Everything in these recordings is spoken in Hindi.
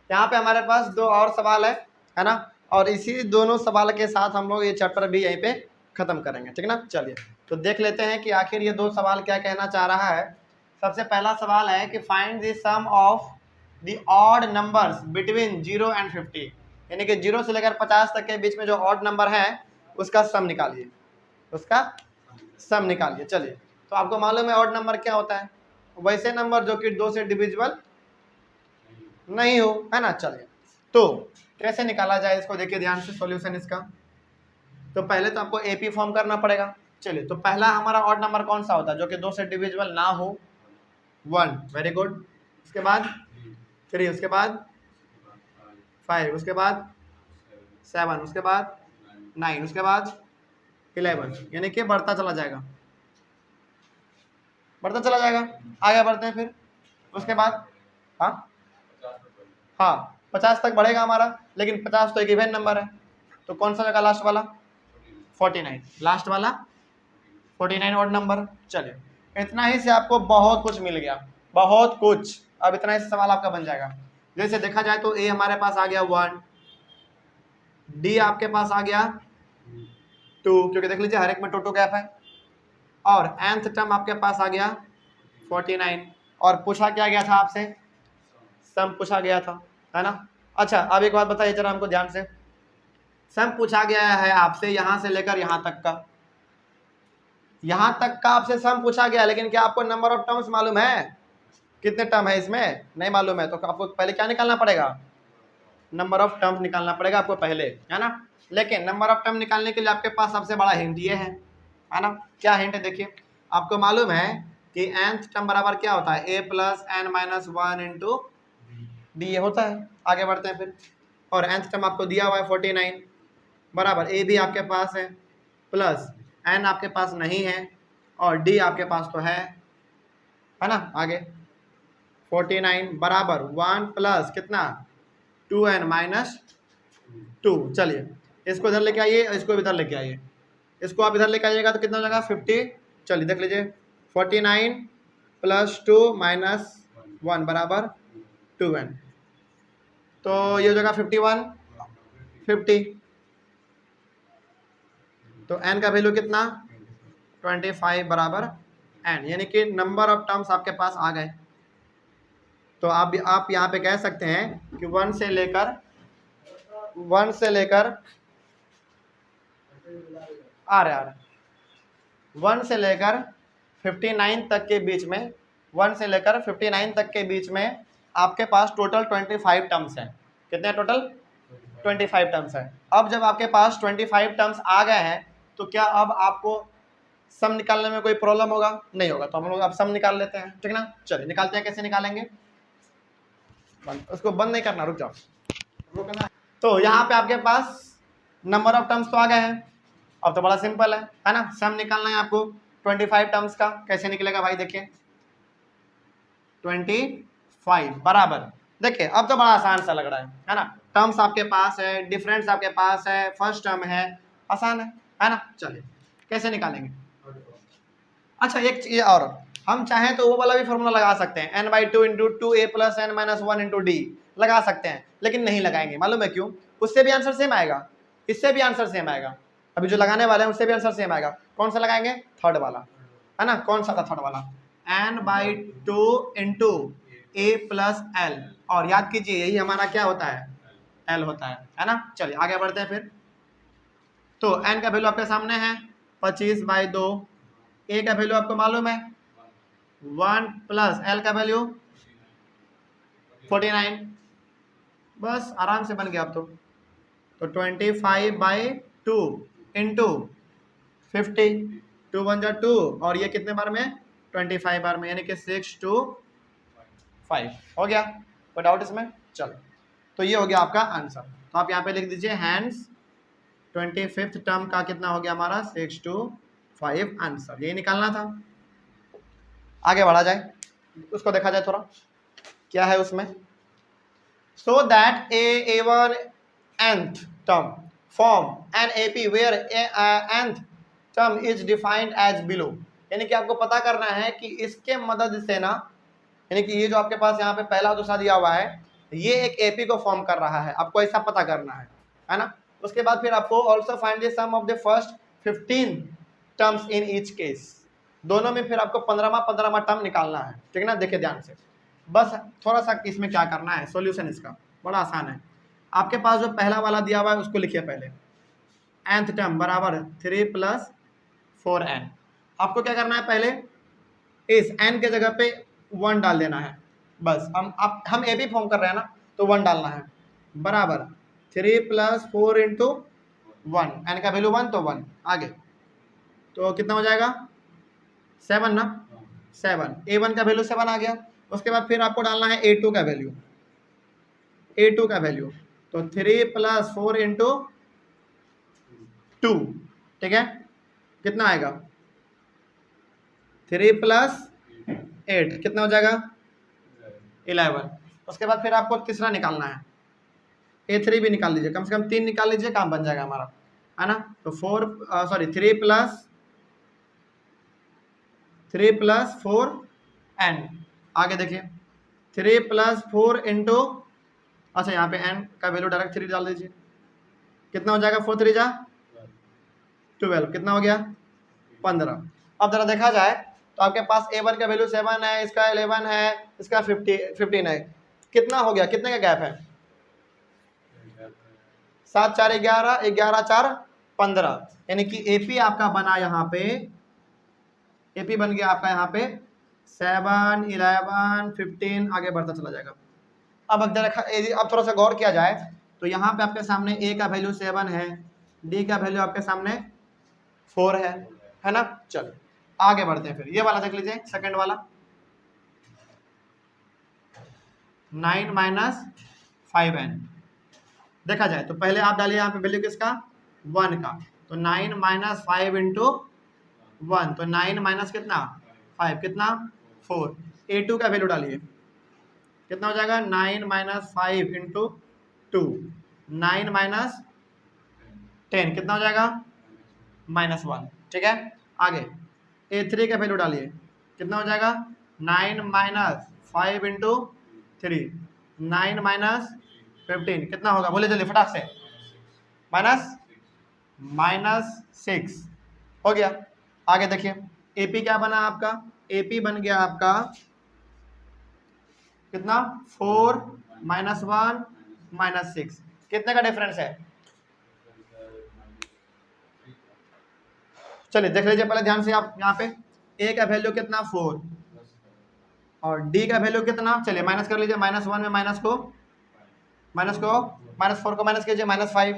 यहाँ पे हमारे पास दो और सवाल है ना, और इसी दोनों सवाल के साथ हम लोग ये चैप्टर भी यहीं पे खत्म करेंगे, ठीक ना। चलिए तो देख लेते हैं कि आखिर ये दो सवाल क्या कहना चाह रहा है। सबसे पहला सवाल है कि find the sum of the odd numbers between 0 and 50, यानी कि 0 से लेकर 50 तक के बीच में जो ऑड नंबर है उसका सम निकालिए, उसका सम निकालिए। चलिए तो आपको मालूम है ऑड नंबर क्या होता है, वैसे नंबर जो कि 2 से डिविजिबल नहीं हो, है ना। चलिए तो कैसे निकाला जाए इसको देखिए ध्यान से सॉल्यूशन इसका। तो पहले तो आपको एपी फॉर्म करना पड़ेगा। चलिए तो पहला हमारा ऑड नंबर कौन सा होता है जो कि 2 से डिविजिबल ना हो, 1, वेरी गुड। उसके बाद 3, उसके बाद 5, उसके बाद 7, उसके बाद 9, उसके बाद 11, यानी कि बढ़ता चला जाएगा, बढ़ता चला जाएगा। आगे बढ़ते हैं फिर उसके बाद हाँ 50 तक बढ़ेगा हमारा, लेकिन 50 तो एक इवन नंबर है, तो कौन सा जगह लास्ट वाला 49, लास्ट वाला 49 ऑड नंबर। चलिए इतना ही से आपको बहुत कुछ मिल गया, बहुत कुछ। अब इतना ही से सवाल आपका बन जाएगा। जैसे देखा जाए तो ए हमारे पास आ गया 1, डी आपके पास आ गया 2, क्योंकि देख लीजिए हर एक में 2 गैप है, और nth टर्म आपके पास आ गया 49, और पूछा क्या गया था आपसे, सम पूछा गया था, है ना। अच्छा अब एक बात बताइए जरा हमको ध्यान से, सम पूछा गया है आपसे यहां से लेकर यहां तक का, यहां तक का आपसे सम पूछा गया, लेकिन क्या आपको नंबर ऑफ टर्म्स मालूम है, कितने टर्म है इसमें नहीं मालूम है, तो आपको पहले क्या निकालना पड़ेगा, नंबर ऑफ टर्म निकालना पड़ेगा आपको पहले, है ना। लेकिन नंबर ऑफ टर्म निकालने के लिए आपके पास सबसे बड़ा हिंट ये है ना। क्या हिंट है देखिए, आपको मालूम है कि nth टर्म बराबर क्या होता है, a plus N minus 1 into D, ये होता है। आगे बढ़ते हैं फिर, और nth टर्म आपको दिया हुआ है 49 बराबर a भी आपके पास है, प्लस n आपके पास नहीं है, और d आपके पास तो है ना। आगे 49 बराबर 1 प्लस कितना 2n माइनस 2। चलिए इसको इधर लेके आइए, इसको इधर लेके आइए, इसको आप इधर लेके आइएगा तो कितना हो जाएगा 50। चलिए देख लीजिए 49 प्लस 2 माइनस 1 बराबर 2n, तो ये हो जाएगा 51 50, तो n का वैल्यू कितना 25 बराबर n, यानी कि नंबर ऑफ टर्म्स आपके पास आ गए। तो आप यहाँ पे कह सकते हैं कि 1 से लेकर आ रहे 1 से लेकर 59 तक के बीच में, 1 से लेकर 59 तक के बीच में आपके पास टोटल 25 टर्म्स हैं। कितने टोटल 25 टर्म्स है। अब जब आपके पास 25 टर्म्स आ गए हैं तो क्या अब आपको सम निकालने में कोई प्रॉब्लम होगा, नहीं होगा। तो हम लोग अब सम निकाल लेते हैं, ठीक ना। चलिए निकालते हैं, कैसे निकालेंगे, उसको बंद नहीं करना, रुक जाओ, रुकना। तो यहाँ पे आपके पास नंबर ऑफ टर्म्स तो आ गए हैं, अब तो बड़ा सिंपल है ना। सम निकालना है आपको 25 टर्म्स का, कैसे निकलेगा भाई देखिए 25 बराबर, देखिए अब तो बड़ा आसान सा लग रहा है ना। टर्म्स आपके पास है, डिफरेंस आपके पास है, फर्स्ट टर्म है, आसान है ना। चलिए कैसे निकालेंगे। अच्छा एक चीज और, हम चाहें तो वो वाला भी फॉर्मूला लगा सकते हैं, n/2 into 2a plus n minus 1 into D लगा सकते हैं, लेकिन नहीं लगाएंगे, मालूम है क्यों, उससे भी आंसर सेम आएगा, इससे भी आंसर सेम आएगा, अभी जो लगाने वाले हैं उससे भी आंसर सेम आएगा। कौन सा लगाएंगे, थर्ड वाला, है ना। कौन सा था थर्ड वाला, n/2 into a plus L, और याद कीजिए यही हमारा क्या होता है, एल होता है ना। चलिए आगे बढ़ते हैं फिर। तो n का वैल्यू आपके सामने है 25/2, a का वैल्यू आपको मालूम है 1 प्लस एल का वैल्यू 49, बस आराम से बन गया अब तो 25/2 इंटू 50, 2 1 जा 2, और ये कितने बार में 25 बार में, यानी कि 6 to 5 हो गया। कोई डाउट इसमें, चलो तो ये हो गया आपका आंसर। तो आप यहाँ पे लिख दीजिए हैंड्स 25th टर्म का कितना हो गया हमारा 6 to 5 आंसर, यही निकालना था। आगे बढ़ा जाए, उसको देखा जाए थोड़ा क्या है उसमें। So that a1 nth term form an AP where nth term is defined as below, यानी कि आपको पता करना है कि इसके मदद से ना, यानी कि ये जो आपके पास यहाँ पे पहला दूसरा दिया हुआ है, ये एक एपी को फॉर्म कर रहा है, आपको ऐसा पता करना है ना। उसके बाद फिर आपको also find the sum of the first 15 terms in each case, दोनों में फिर आपको 15वां टर्म निकालना है, ठीक है ना। देखिए ध्यान से, बस थोड़ा सा इसमें क्या करना है, सॉल्यूशन इसका बड़ा आसान है। आपके पास जो पहला वाला दिया हुआ है उसको लिखिए पहले, nth टर्म बराबर 3 + 4n। आपको क्या करना है, पहले इस n के जगह पे 1 डाल देना है, बस। हम ए बी फॉर्म कर रहे हैं ना, तो 1 डालना है, बराबर 3 + 4 × 1, n का वैल्यू 1 तो 1, आगे तो कितना हो जाएगा 7 ना, 7, a1 का वैल्यू 7 आ गया। उसके बाद फिर आपको डालना है a2 का वैल्यू, a2 का वैल्यू, तो 3 + 4 × 2, ठीक है, कितना आएगा 3 + 8, कितना हो जाएगा 11। उसके बाद फिर आपको तीसरा निकालना है, a3 भी निकाल लीजिए, कम से कम 3 निकाल लीजिए, काम बन जाएगा हमारा, है ना। तो 3 + 4n, आगे देखिए 3 + 4 × अच्छा यहाँ पे n का वैल्यू डायरेक्ट 3 डाल दीजिए, कितना हो जाएगा 4 × 3 = 12, कितना हो गया 15। अब जरा देखा जाए तो आपके पास a1 का वैल्यू 7 है, इसका 11 है, इसका 15 है, कितना हो गया, कितने का गैप है 7 × 4 = 11, 11 × 4 = 15, यानी कि एपी आपका बना यहाँ पे, एपी बन गया आपका यहाँ पे 7, 11, 15, आगे बढ़ता चला जाएगा। अब थोड़ा सा गौर किया जाए तो यहाँ पे आपके सामने a का वैल्यू 7 है, d का वैल्यू आपके सामने 4 है ना। चलो आगे बढ़ते हैं, फिर ये वाला देख लीजिए, सेकंड वाला 9 - 5n। देखा जाए तो पहले आप डालिए यहाँ पे वैल्यू किसका 1 का, तो 9 - 5 × 1, तो 9 - कितना 5, कितना 4। a2 का वैल्यू डालिए, कितना हो जाएगा 9 - 5 × 2, 9 - 10, कितना हो जाएगा -1, ठीक है। आगे a3 का वैल्यू डालिए, कितना हो जाएगा 9 - 5 × 3, 9 - 15, कितना होगा, बोले जल्दी फटाक से, -6 हो गया। आगे देखिए AP क्या बना आपका, AP बन गया आपका कितना 4 - 1 - 6, कितने का डिफरेंस है, चलिए देख लीजिए पहले ध्यान से आप, यहाँ पे a का वैल्यू कितना 4 और d का वैल्यू कितना, चलिए माइनस कर लीजिए, -1 में -4 को माइनस कीजिए, -5,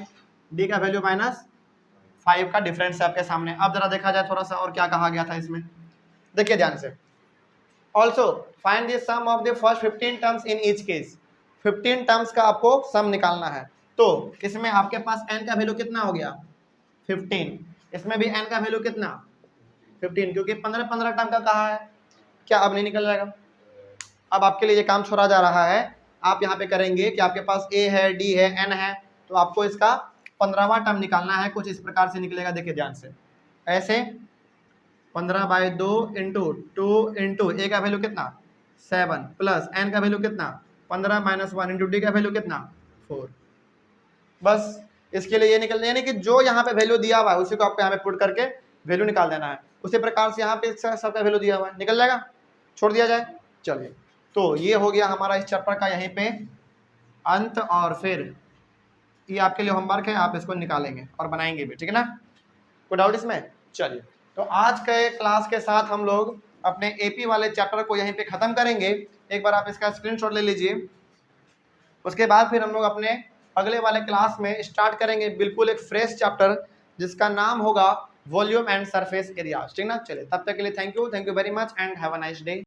d का वैल्यू -5 का डिफरेंस है आपके सामने। अब जरा देखा जाए थोड़ा सा और क्या कहा गया था इसमें, देखिए ध्यान से, also find the sum of the first 15 terms in each case, 15 terms का आपको सम निकालना है। तो इसमें आपके पास n का वैल्यू कितना हो गया 15, इसमें भी n का वैल्यू कितना 15, क्योंकि 15 टर्म का कहा है, क्या अब नहीं निकल जाएगा। अब आपके लिए ये काम छोड़ा जा रहा है, आप यहाँ पे करेंगे कि आपके पास a है, d है, n है, तो आपको इसका 15वां टर्म निकालना है, कुछ इस प्रकार से निकलेगा, देखिए ध्यान से, ऐसे 15/2 × 2 × a का वैल्यू कितना 7 प्लस n का वैल्यू कितना 15 - 1 × d का वैल्यू कितना 4। बस इसके लिए ये निकलना, यानी कि जो यहाँ पे वैल्यू दिया हुआ है उसी को आपको यहाँ पे पुट करके वैल्यू निकाल देना है। उसी प्रकार से यहाँ पे सबका वैल्यू दिया हुआ है, निकल जाएगा, छोड़ दिया जाए। चलिए तो ये हो गया हमारा इस चैप्टर का यहीं पे अंत, और फिर ये आपके लिए होमवर्क है, आप इसको निकालेंगे और बनाएंगे भी, ठीक है ना, कोई डाउट इसमें। चलिए तो आज के क्लास के साथ हम लोग अपने एपी वाले चैप्टर को यहीं पे ख़त्म करेंगे। एक बार आप इसका स्क्रीनशॉट ले लीजिए, उसके बाद फिर हम लोग अपने अगले वाले क्लास में स्टार्ट करेंगे बिल्कुल एक फ्रेश चैप्टर जिसका नाम होगा वॉल्यूम एंड सरफेस एरियाज, ठीक ना। चलिए तब तक के लिए thank you very much and have a nice day.